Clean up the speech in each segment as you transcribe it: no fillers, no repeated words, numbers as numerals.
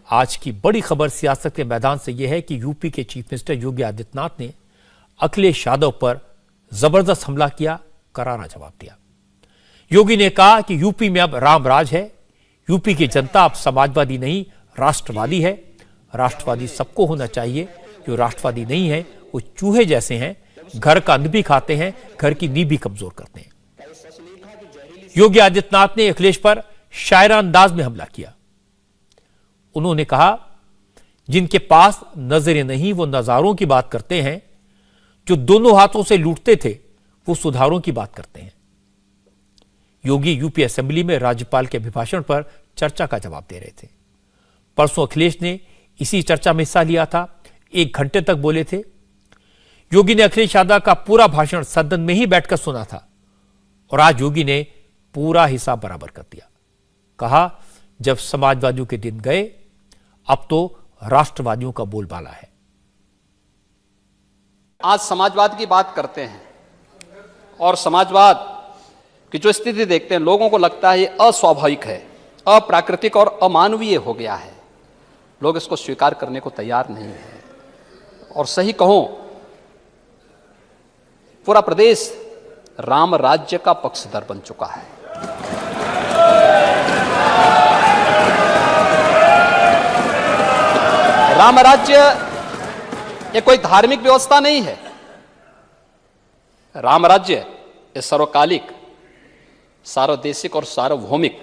आज की बड़ी खबर सियासत के मैदान से यह है कि यूपी के चीफ मिनिस्टर योगी आदित्यनाथ ने अखिलेश यादव पर जबरदस्त हमला किया, करारा जवाब दिया। योगी ने कहा कि यूपी में अब राम राज है, यूपी की जनता अब समाजवादी नहीं राष्ट्रवादी है। राष्ट्रवादी सबको होना चाहिए, जो राष्ट्रवादी नहीं है वो चूहे जैसे हैं, घर का अन्न भी खाते हैं, घर की नींव भी कमजोर करते हैं। योगी आदित्यनाथ ने अखिलेश पर शायरा अंदाज में हमला किया। उन्होंने कहा, जिनके पास नजरें नहीं वो नजारों की बात करते हैं, जो दोनों हाथों से लूटते थे वो सुधारों की बात करते हैं। योगी यूपी असेंबली में राज्यपाल के अभिभाषण पर चर्चा का जवाब दे रहे थे। परसों अखिलेश ने इसी चर्चा में हिस्सा लिया था, 1 घंटे तक बोले थे। योगी ने अखिलेश यादव का पूरा भाषण सदन में ही बैठकर सुना था और आज योगी ने पूरा हिसाब बराबर कर दिया। कहा, जब समाजवादियों के दिन गए, अब तो राष्ट्रवादियों का बोलबाला है। आज समाजवाद की बात करते हैं और समाजवाद की जो स्थिति देखते हैं, लोगों को लगता है ये अस्वाभाविक है, अप्राकृतिक और अमानवीय हो गया है। लोग इसको स्वीकार करने को तैयार नहीं है और सही कहूं, पूरा प्रदेश राम राज्य का पक्षधर बन चुका है। राम राज्य ये कोई धार्मिक व्यवस्था नहीं है। राम राज्य ये सर्वकालिक, सार्वदेशिक और सार्वभौमिक,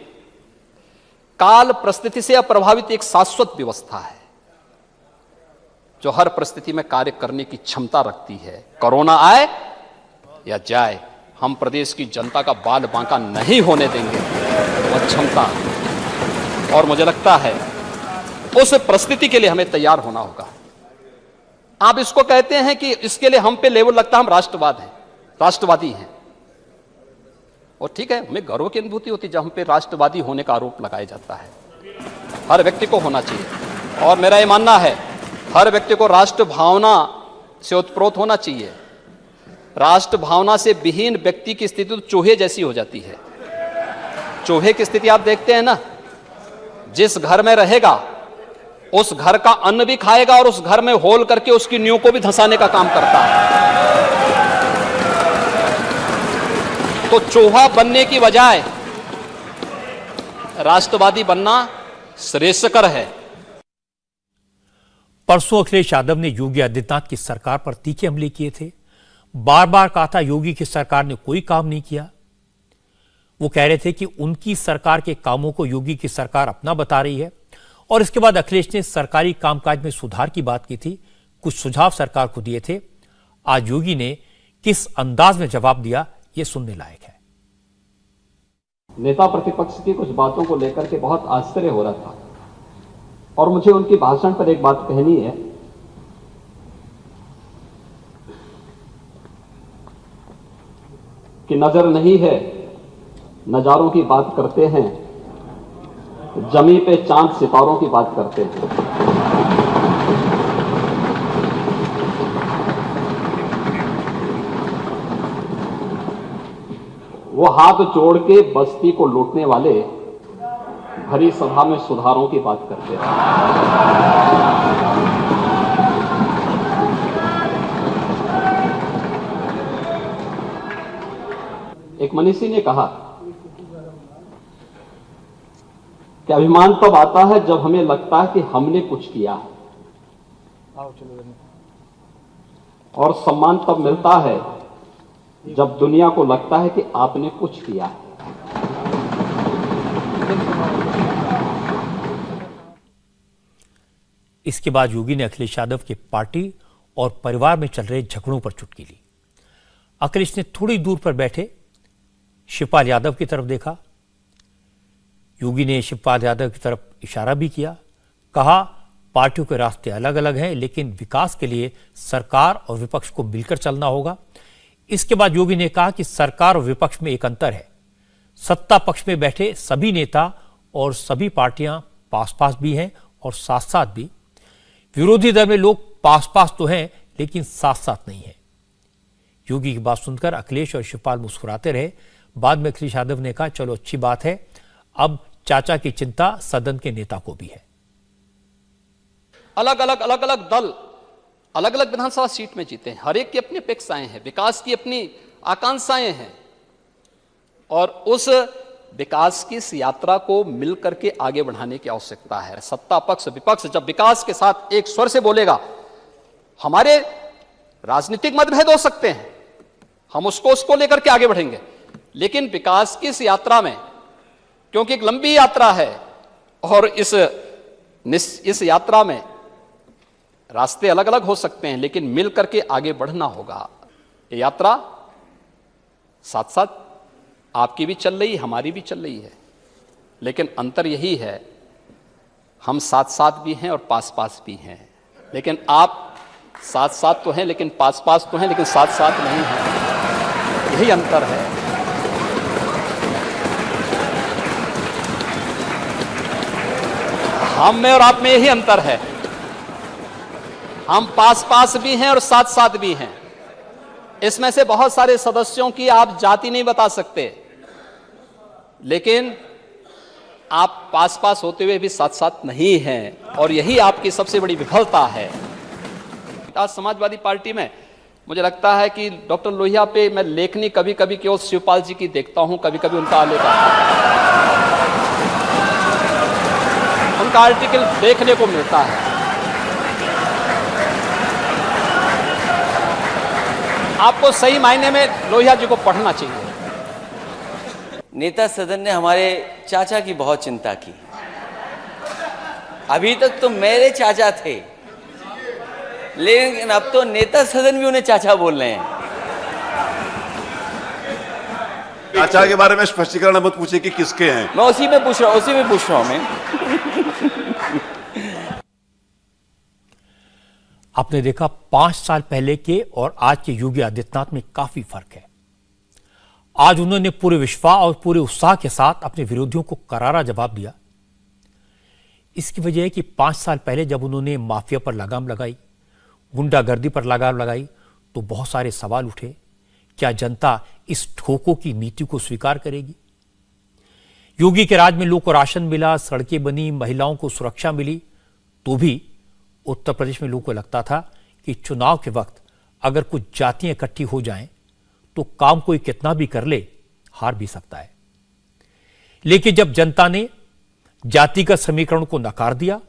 काल परिस्थिति से अप्रभावित एक शाश्वत व्यवस्था है जो हर परिस्थिति में कार्य करने की क्षमता रखती है। कोरोना आए या जाए, हम प्रदेश की जनता का बाल बांका नहीं होने देंगे, वह क्षमता। और मुझे लगता है उस परिस्थिति के लिए हमें तैयार होना होगा। आप इसको कहते हैं कि इसके लिए हम पे लेवल लगता है, हम राष्ट्रवादी हैं। और ठीक है, हमें गर्व की अनुभूति होती है जब हम पे राष्ट्रवादी होने का आरोप लगाया जाता है। हर व्यक्ति को होना चाहिए और मेरा यह मानना है हर व्यक्ति को राष्ट्र भावना से उत्प्रोत होना चाहिए। राष्ट्र भावना से विहीन व्यक्ति की स्थिति तो चूहे जैसी हो जाती है। चूहे की स्थिति आप देखते हैं ना, जिस घर में रहेगा उस घर का अन्न भी खाएगा और उस घर में होल करके उसकी नींव को भी धंसाने का काम करता है। तो चूहा बनने की बजाय राष्ट्रवादी बनना श्रेयस्कर है। परसों अखिलेश यादव ने योगी आदित्यनाथ की सरकार पर तीखे हमले किए थे। बार बार कहा था योगी की सरकार ने कोई काम नहीं किया। वो कह रहे थे कि उनकी सरकार के कामों को योगी की सरकार अपना बता रही है। और इसके बाद अखिलेश ने सरकारी कामकाज में सुधार की बात की थी, कुछ सुझाव सरकार को दिए थे। आज योगी ने किस अंदाज में जवाब दिया, यह सुनने लायक है। नेता प्रतिपक्ष की कुछ बातों को लेकर के बहुत आश्चर्य हो रहा था और मुझे उनकी भाषण पर एक बात कहनी है कि नजर नहीं है, नजारों की बात करते हैं, जमी पे चांद सितारों की बात करते हैं। वो हाथ जोड़ के बस्ती को लूटने वाले भरी सभा में सुधारों की बात करते हैं। एक मनीषी ने कहा कि अभिमान तब आता है जब हमें लगता है कि हमने कुछ किया है, और सम्मान तब मिलता है जब दुनिया को लगता है कि आपने कुछ किया है। इसके बाद योगी ने अखिलेश यादव की पार्टी और परिवार में चल रहे झगड़ों पर चुटकी ली। अखिलेश ने थोड़ी दूर पर बैठे शिवपाल यादव की तरफ देखा। योगी ने शिवपाल यादव की तरफ इशारा भी किया। कहा, पार्टियों के रास्ते अलग अलग हैं, लेकिन विकास के लिए सरकार और विपक्ष को मिलकर चलना होगा। इसके बाद योगी ने कहा कि सरकार और विपक्ष में एक अंतर है। सत्ता पक्ष में बैठे सभी नेता और सभी पार्टियां पास पास भी हैं और साथ साथ भी। विरोधी दल में लोग पास पास तो हैं लेकिन साथ साथ नहीं है। योगी की बात सुनकर अखिलेश और शिवपाल मुस्कुराते रहे। बाद में अखिलेश यादव ने कहा, चलो अच्छी बात है, अब चाचा की चिंता सदन के नेता को भी है। अलग अलग दल अलग अलग विधानसभा सीट में जीते हैं, हर एक की अपनी अपेक्षाएं हैं, विकास की अपनी आकांक्षाएं हैं, और उस विकास की इस यात्रा को मिलकर के आगे बढ़ाने की आवश्यकता है। सत्ता पक्ष विपक्ष जब विकास के साथ एक स्वर से बोलेगा, हमारे राजनीतिक मतभेद हो सकते हैं, हम उसको लेकर के आगे बढ़ेंगे, लेकिन विकास की इस यात्रा में, क्योंकि एक लंबी यात्रा है और इस यात्रा में रास्ते अलग अलग हो सकते हैं, लेकिन मिल करके आगे बढ़ना होगा। ये यात्रा साथ साथ आपकी भी चल रही, हमारी भी चल रही है, लेकिन अंतर यही है, हम साथ साथ भी हैं और पास पास भी हैं। लेकिन आप साथ साथ तो हैं, लेकिन पास पास तो हैं, लेकिन साथ साथ नहीं हैं, यही अंतर है। हम में और आप में यही अंतर है, हम पास पास भी हैं और साथ साथ भी हैं। इसमें से बहुत सारे सदस्यों की आप जाति नहीं बता सकते, लेकिन आप पास पास होते हुए भी साथ साथ नहीं हैं, और यही आपकी सबसे बड़ी विफलता है। आज समाजवादी पार्टी में मुझे लगता है कि डॉक्टर लोहिया पे मैं लेखनी कभी कभी केवल शिवपाल जी की देखता हूं, कभी कभी उनका आलेख उनका आर्टिकल देखने को मिलता है। आपको सही मायने में लोहिया जी को पढ़ना चाहिए। नेता सदन ने हमारे चाचा की बहुत चिंता की। अभी तक तो मेरे चाचा थे, लेकिन अब तो नेता सदन भी उन्हें चाचा बोल रहे हैं। चाचा के बारे में स्पष्टीकरण मत पूछे कि किसके हैं। मैं उसी में पूछ रहा हूं मैं। आपने देखा 5 साल पहले के और आज के योगी आदित्यनाथ में काफी फर्क है। आज उन्होंने पूरे विश्वास और पूरे उत्साह के साथ अपने विरोधियों को करारा जवाब दिया। इसकी वजह है कि 5 साल पहले जब उन्होंने माफिया पर लगाम लगाई, गुंडागर्दी पर लगाम लगाई, तो बहुत सारे सवाल उठे। क्या जनता इस ठोकों की नीति को स्वीकार करेगी? योगी के राज में लोगों को राशन मिला, सड़कें बनी, महिलाओं को सुरक्षा मिली, तो भी उत्तर प्रदेश में लोगों को लगता था कि चुनाव के वक्त अगर कुछ जातियां इकट्ठी हो जाएं तो काम कोई कितना भी कर ले, हार भी सकता है। लेकिन जब जनता ने जातिगत समीकरण को नकार दिया,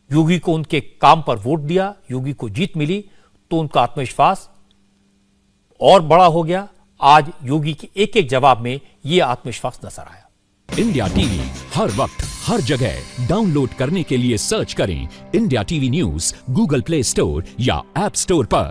योगी को उनके काम पर वोट दिया, योगी को जीत मिली, तो उनका आत्मविश्वास और बड़ा हो गया। आज योगी के एक एक जवाब में यह आत्मविश्वास नजर आया। इंडिया टीवी हर वक्त हर जगह डाउनलोड करने के लिए सर्च करें India TV news Google play store या ऐप स्टोर पर।